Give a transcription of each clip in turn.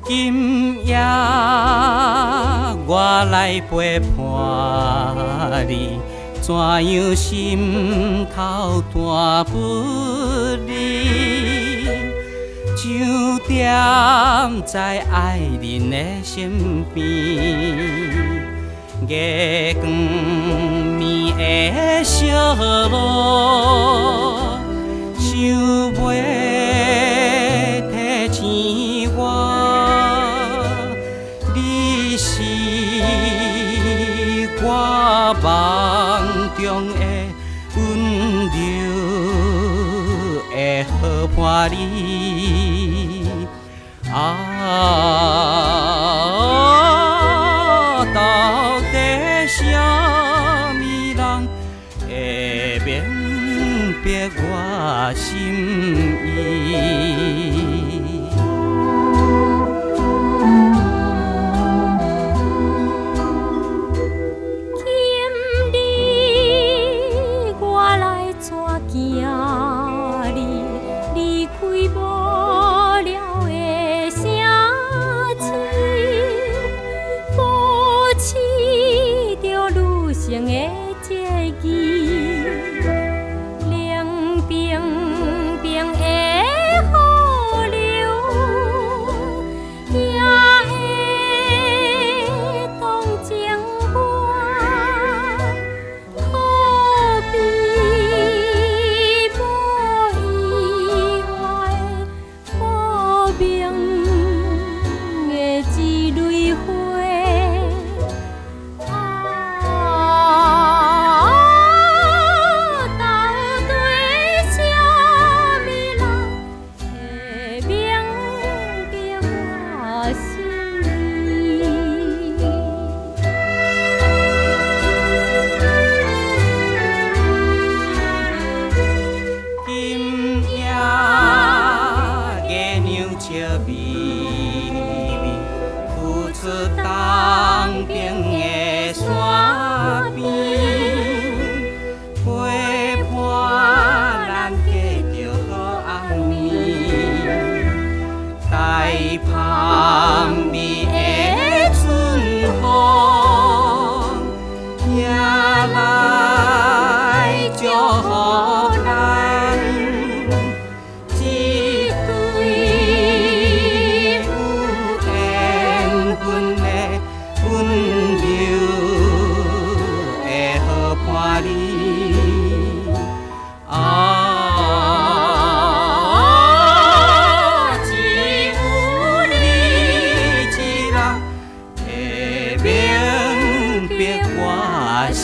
今夜我来陪伴你，怎样心头弹不离？就踮在爱人的身边，月光暝的小路，想袂提醒我，你是我梦中的温柔的好伴侣。到底什么人会明白我心意？情的结义，凉冰冰的河流，也会动情我，可比无意外的无名的一蕊花。笑微微，浮出东边的山边，陪伴咱过着好暗暝，待香味的春风，也来祝福咱。温柔的好伴侣，只有你一人会明白我心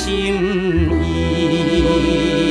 意。